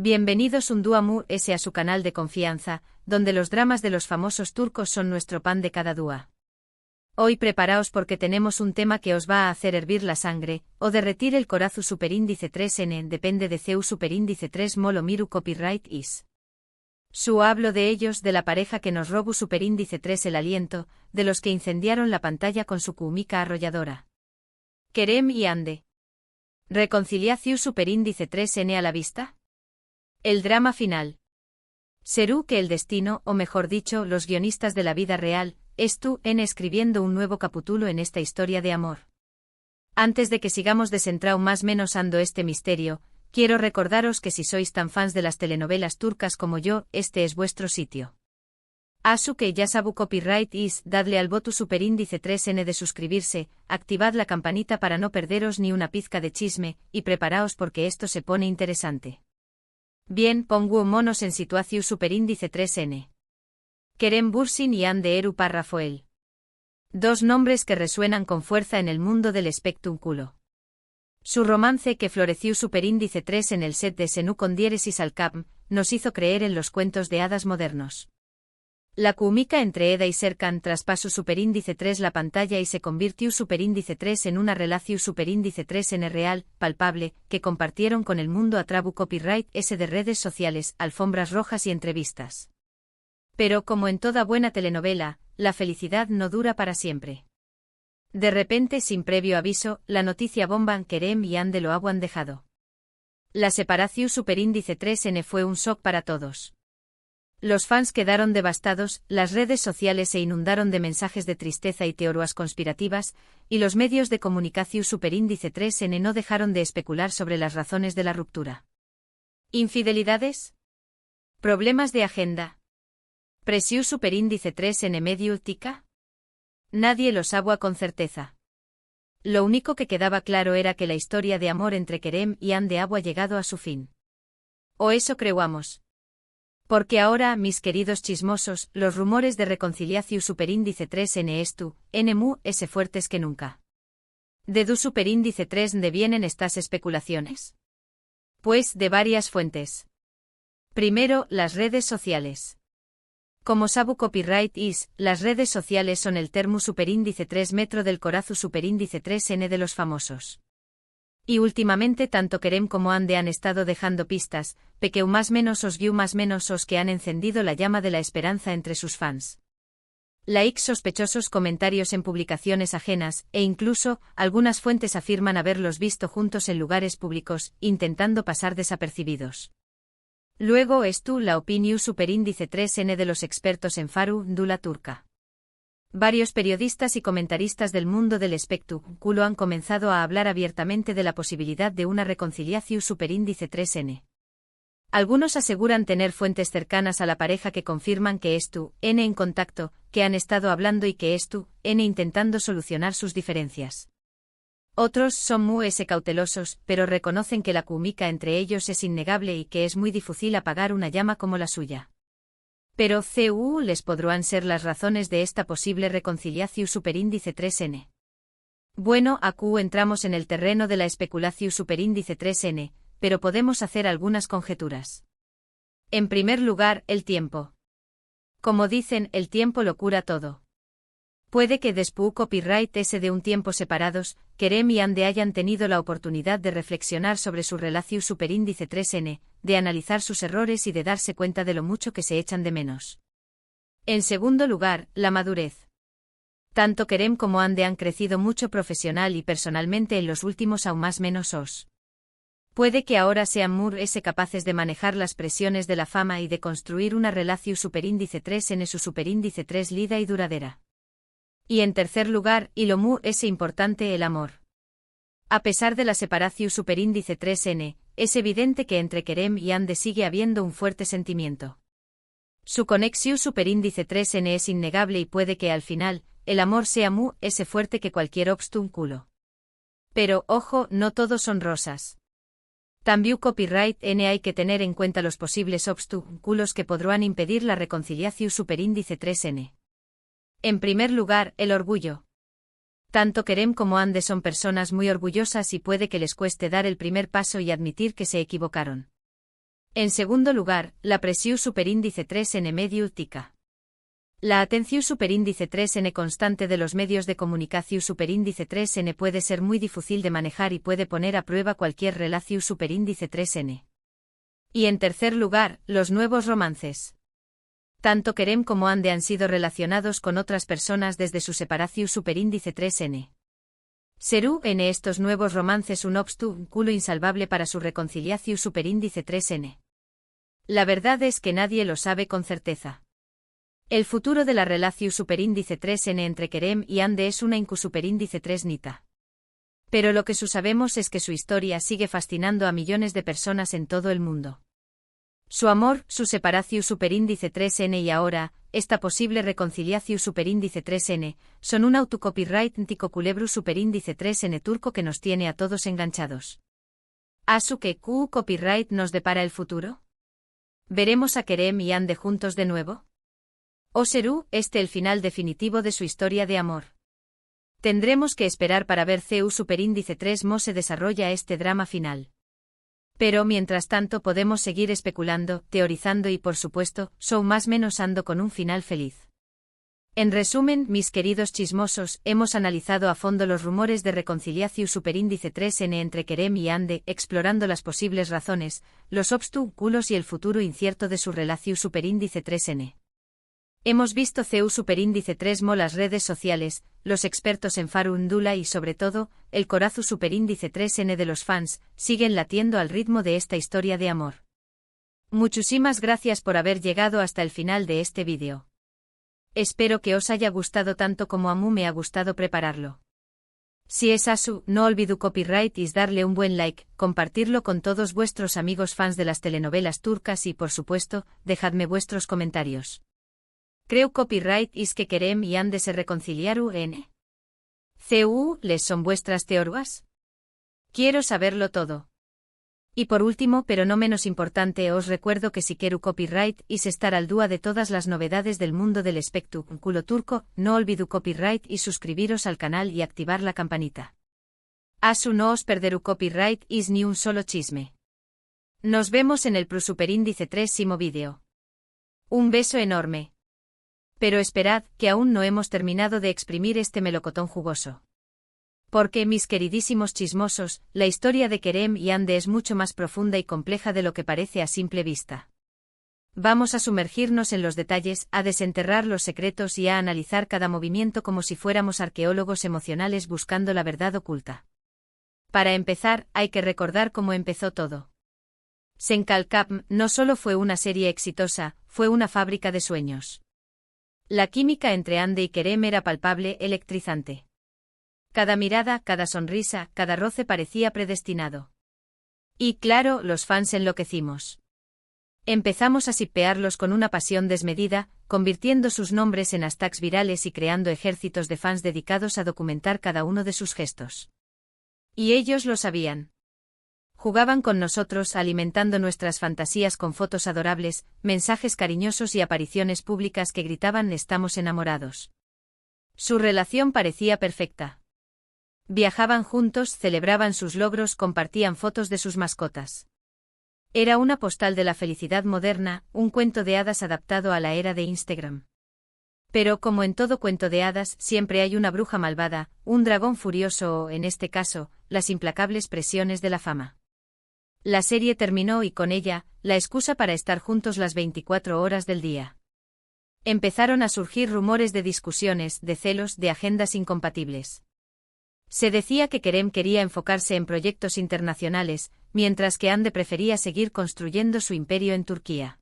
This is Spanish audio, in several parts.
Bienvenidos un día a su canal de confianza, donde los dramas de los famosos turcos son nuestro pan de cada día. Hoy preparaos porque tenemos un tema que os va a hacer hervir la sangre, o derretir el corazón. Superíndice 3N depende de CEU. Superíndice 3 Molo Miru Copyright is. Su hablo de ellos, de la pareja que nos robó. Superíndice 3 El aliento, de los que incendiaron la pantalla con su cumica arrolladora. Kerem y Hande. Reconciliación. Superíndice 3N a la vista. El drama final. Serú que el destino, o mejor dicho, los guionistas de la vida real, escribiendo un nuevo capítulo en esta historia de amor. Antes de que sigamos descentrado más menos ando este misterio, quiero recordaros que si sois tan fans de las telenovelas turcas como yo, este es vuestro sitio. Asu que ya sabu copyright is, dadle al voto. Superíndice 3N de suscribirse, activad la campanita para no perderos ni una pizca de chisme, y preparaos porque esto se pone interesante. Bien, pongo monos en situación. Superíndice 3N. Kerem Bürsin y Hande Eru Parrafoel. Dos nombres que resuenan con fuerza en el mundo del espectáculo. Su romance que floreció. Superíndice 3 en el set de Senú con diéresis al cap, nos hizo creer en los cuentos de hadas modernos. La química entre Eda y Serkan traspasó. Superíndice 3 la pantalla y se convirtió. Superíndice 3 en una relación. Superíndice 3 en real, palpable, que compartieron con el mundo a trabu copyright S de redes sociales, alfombras rojas y entrevistas. Pero como en toda buena telenovela, la felicidad no dura para siempre. De repente, sin previo aviso, la noticia bomba: Kerem y Hande lo han dejado. La separación. Superíndice 3N fue un shock para todos. Los fans quedaron devastados, las redes sociales se inundaron de mensajes de tristeza y teorías conspirativas, y los medios de comunicación. Superíndice 3N no dejaron de especular sobre las razones de la ruptura. ¿Infidelidades? ¿Problemas de agenda? ¿Presión? Superíndice 3N mediática? Nadie lo sabía con certeza. Lo único que quedaba claro era que la historia de amor entre Kerem y Hande había llegado a su fin. O eso creíamos. Porque ahora, mis queridos chismosos, los rumores de reconciliación. Superíndice 3N NMU es fuertes que nunca. ¿De dónde Superíndice 3 de vienen estas especulaciones? Pues de varias fuentes. Primero, las redes sociales. Como sabu copyright is, las redes sociales son el termo. Superíndice 3 metro del corazón. Superíndice 3N de los famosos. Y últimamente tanto Kerem como Hande han estado dejando pistas, pequeu más menos os guiu más menos os que han encendido la llama de la esperanza entre sus fans. Likes, sospechosos comentarios en publicaciones ajenas, e incluso, algunas fuentes afirman haberlos visto juntos en lugares públicos, intentando pasar desapercibidos. Luego la opinión. Superíndice 3N de los expertos en Faru, Dula turca. Varios periodistas y comentaristas del mundo del espectáculo han comenzado a hablar abiertamente de la posibilidad de una reconciliación. Superíndice 3N. Algunos aseguran tener fuentes cercanas a la pareja que confirman que N en contacto, que han estado hablando y que N intentando solucionar sus diferencias. Otros son muy cautelosos, pero reconocen que la química entre ellos es innegable y que es muy difícil apagar una llama como la suya. Pero les podrán ser las razones de esta posible reconciliación. Superíndice 3N. Bueno, aquí entramos en el terreno de la especulación. Superíndice 3N, pero podemos hacer algunas conjeturas. En primer lugar, el tiempo. Como dicen, el tiempo lo cura todo. Puede que después copyright S de un tiempo separados, Kerem y Hande hayan tenido la oportunidad de reflexionar sobre su relación. Superíndice 3N, de analizar sus errores y de darse cuenta de lo mucho que se echan de menos. En segundo lugar, la madurez. Tanto Kerem como Hande han crecido mucho profesional y personalmente en los últimos aún más menos os. Puede que ahora sean capaces de manejar las presiones de la fama y de construir una relación. Superíndice 3N su Superíndice 3 lida y duradera. Y en tercer lugar, y lo importante, el amor. A pesar de la separación. Superíndice 3N, es evidente que entre Kerem y Hande sigue habiendo un fuerte sentimiento. Su conexión. Superíndice 3N es innegable y puede que al final, el amor sea fuerte que cualquier obstáculo. Pero, ojo, no todos son rosas. También copyright N hay que tener en cuenta los posibles obstáculos que podrán impedir la reconciliación. Superíndice 3N. En primer lugar, el orgullo. Tanto Kerem como Hande son personas muy orgullosas y puede que les cueste dar el primer paso y admitir que se equivocaron. En segundo lugar, la presión superíndice 3N medio tica. La atención superíndice 3N constante de los medios de comunicación superíndice 3N puede ser muy difícil de manejar y puede poner a prueba cualquier relación superíndice 3N. Y en tercer lugar, los nuevos romances. Tanto Kerem como Ande han sido relacionados con otras personas desde su separación superíndice 3N. ¿Serú en estos nuevos romances un obstáculo insalvable para su reconciliación superíndice 3N? La verdad es que nadie lo sabe con certeza. El futuro de la relación superíndice 3N entre Kerem y Ande es una incusuperindice 3 nita. Pero lo que sabemos es que su historia sigue fascinando a millones de personas en todo el mundo. Su amor, su separación superíndice 3N y ahora, esta posible reconciliación superíndice 3N, son un autocopyright ntico culebru superíndice 3N turco que nos tiene a todos enganchados. ¿Asu que Q copyright nos depara el futuro? ¿Veremos a Kerem y Ande juntos de nuevo? ¿O será el final definitivo de su historia de amor? Tendremos que esperar para ver CU superíndice 3 mo se desarrolla este drama final. Pero mientras tanto podemos seguir especulando, teorizando y por supuesto, más menos ando con un final feliz. En resumen, mis queridos chismosos, hemos analizado a fondo los rumores de reconciliación superíndice 3N entre Kerem y Ande, explorando las posibles razones, los obstáculos y el futuro incierto de su relación superíndice 3N. Hemos visto CU superíndice 3 mo las redes sociales, los expertos en farúndula y sobre todo, el corazón superíndice 3N de los fans, siguen latiendo al ritmo de esta historia de amor. Muchísimas gracias por haber llegado hasta el final de este vídeo. Espero que os haya gustado tanto como a mí me ha gustado prepararlo. Si es así, no olvidéis copyright y darle un buen like, compartirlo con todos vuestros amigos fans de las telenovelas turcas y por supuesto, dejadme vuestros comentarios. Creo copyright is que Kerem y Ande se reconciliaron en CU, ¿les son vuestras teorías? Quiero saberlo todo. Y por último, pero no menos importante, os recuerdo que si quiero copyright is estar al día de todas las novedades del mundo del espectáculo turco, no olvidéis copyright y suscribiros al canal y activar la campanita. Asu no os perderú copyright is ni un solo chisme. Nos vemos en el superíndice 3º vídeo. Un beso enorme. Pero esperad, que aún no hemos terminado de exprimir este melocotón jugoso. Porque, mis queridísimos chismosos, la historia de Kerem y Ande es mucho más profunda y compleja de lo que parece a simple vista. Vamos a sumergirnos en los detalles, a desenterrar los secretos y a analizar cada movimiento como si fuéramos arqueólogos emocionales buscando la verdad oculta. Para empezar, hay que recordar cómo empezó todo. Senkalkapm no solo fue una serie exitosa, fue una fábrica de sueños. La química entre Ande y Kerem era palpable, electrizante. Cada mirada, cada sonrisa, cada roce parecía predestinado. Y claro, los fans enloquecimos. Empezamos a shippearlos con una pasión desmedida, convirtiendo sus nombres en hashtags virales y creando ejércitos de fans dedicados a documentar cada uno de sus gestos. Y ellos lo sabían. Jugaban con nosotros alimentando nuestras fantasías con fotos adorables, mensajes cariñosos y apariciones públicas que gritaban «estamos enamorados». Su relación parecía perfecta. Viajaban juntos, celebraban sus logros, compartían fotos de sus mascotas. Era una postal de la felicidad moderna, un cuento de hadas adaptado a la era de Instagram. Pero como en todo cuento de hadas, siempre hay una bruja malvada, un dragón furioso o, en este caso, las implacables presiones de la fama. La serie terminó y con ella, la excusa para estar juntos las 24 horas del día. Empezaron a surgir rumores de discusiones, de celos, de agendas incompatibles. Se decía que Kerem quería enfocarse en proyectos internacionales, mientras que Ande prefería seguir construyendo su imperio en Turquía.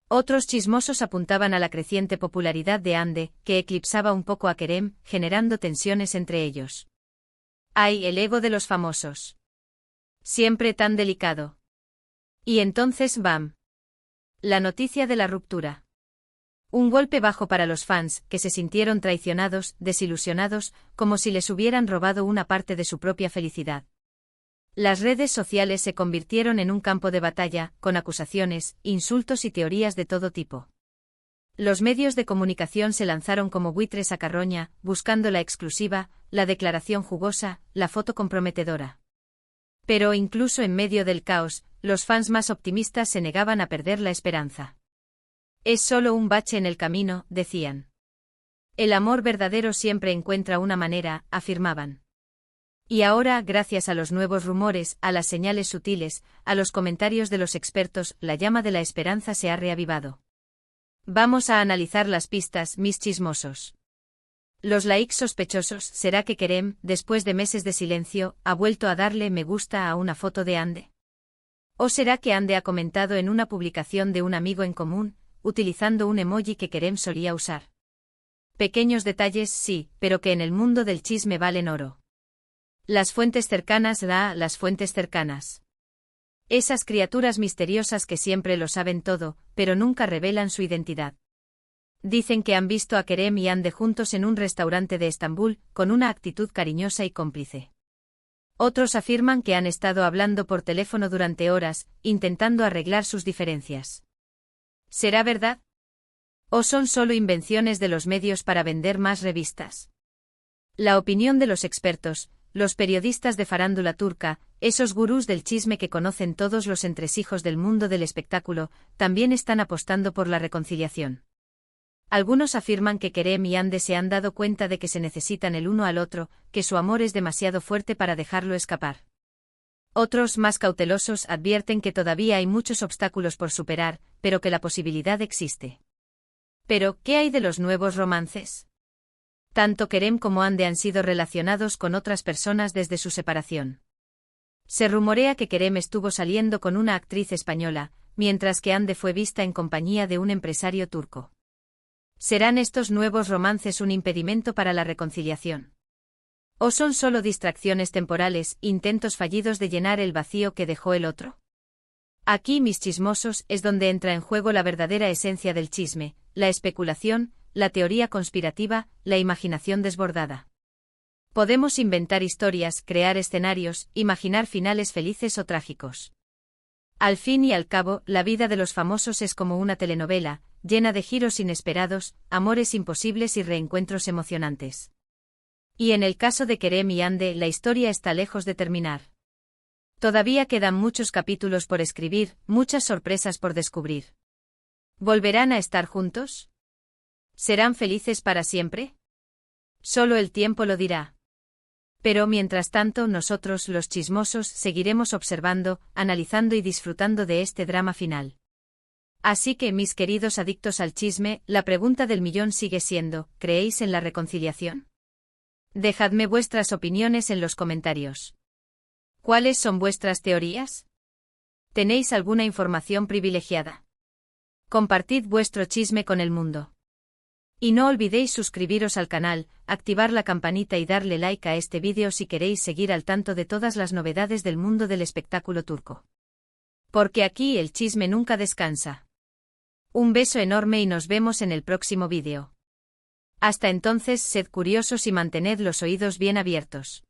Otros chismosos apuntaban a la creciente popularidad de Ande, que eclipsaba un poco a Kerem, generando tensiones entre ellos. ¡Ay, el ego de los famosos! Siempre tan delicado. Y entonces ¡bam! La noticia de la ruptura. Un golpe bajo para los fans, que se sintieron traicionados, desilusionados, como si les hubieran robado una parte de su propia felicidad. Las redes sociales se convirtieron en un campo de batalla, con acusaciones, insultos y teorías de todo tipo. Los medios de comunicación se lanzaron como buitres a carroña, buscando la exclusiva, la declaración jugosa, la foto comprometedora. Pero incluso en medio del caos, los fans más optimistas se negaban a perder la esperanza. Es solo un bache en el camino, decían. El amor verdadero siempre encuentra una manera, afirmaban. Y ahora, gracias a los nuevos rumores, a las señales sutiles, a los comentarios de los expertos, la llama de la esperanza se ha reavivado. Vamos a analizar las pistas, mis chismosos. Los likes sospechosos. ¿Será que Kerem, después de meses de silencio, ha vuelto a darle me gusta a una foto de Ande? ¿O será que Ande ha comentado en una publicación de un amigo en común, utilizando un emoji que Kerem solía usar? Pequeños detalles, sí, pero que en el mundo del chisme valen oro. Las fuentes cercanas, las fuentes cercanas. Esas criaturas misteriosas que siempre lo saben todo, pero nunca revelan su identidad. Dicen que han visto a Kerem y Ande juntos en un restaurante de Estambul, con una actitud cariñosa y cómplice. Otros afirman que han estado hablando por teléfono durante horas, intentando arreglar sus diferencias. ¿Será verdad? ¿O son solo invenciones de los medios para vender más revistas? La opinión de los expertos, los periodistas de farándula turca, esos gurús del chisme que conocen todos los entresijos del mundo del espectáculo, también están apostando por la reconciliación. Algunos afirman que Kerem y Ande se han dado cuenta de que se necesitan el uno al otro, que su amor es demasiado fuerte para dejarlo escapar. Otros, más cautelosos, advierten que todavía hay muchos obstáculos por superar, pero que la posibilidad existe. Pero, ¿qué hay de los nuevos romances? Tanto Kerem como Ande han sido relacionados con otras personas desde su separación. Se rumorea que Kerem estuvo saliendo con una actriz española, mientras que Ande fue vista en compañía de un empresario turco. ¿Serán estos nuevos romances un impedimento para la reconciliación? ¿O son solo distracciones temporales, intentos fallidos de llenar el vacío que dejó el otro? Aquí, mis chismosos, es donde entra en juego la verdadera esencia del chisme, la especulación, la teoría conspirativa, la imaginación desbordada. Podemos inventar historias, crear escenarios, imaginar finales felices o trágicos. Al fin y al cabo, la vida de los famosos es como una telenovela, llena de giros inesperados, amores imposibles y reencuentros emocionantes. Y en el caso de Kerem y Ande, la historia está lejos de terminar. Todavía quedan muchos capítulos por escribir, muchas sorpresas por descubrir. ¿Volverán a estar juntos? ¿Serán felices para siempre? Solo el tiempo lo dirá. Pero mientras tanto nosotros, los chismosos, seguiremos observando, analizando y disfrutando de este drama final. Así que, mis queridos adictos al chisme, la pregunta del millón sigue siendo, ¿creéis en la reconciliación? Dejadme vuestras opiniones en los comentarios. ¿Cuáles son vuestras teorías? ¿Tenéis alguna información privilegiada? Compartid vuestro chisme con el mundo. Y no olvidéis suscribiros al canal, activar la campanita y darle like a este vídeo si queréis seguir al tanto de todas las novedades del mundo del espectáculo turco. Porque aquí el chisme nunca descansa. Un beso enorme y nos vemos en el próximo vídeo. Hasta entonces, sed curiosos y mantened los oídos bien abiertos.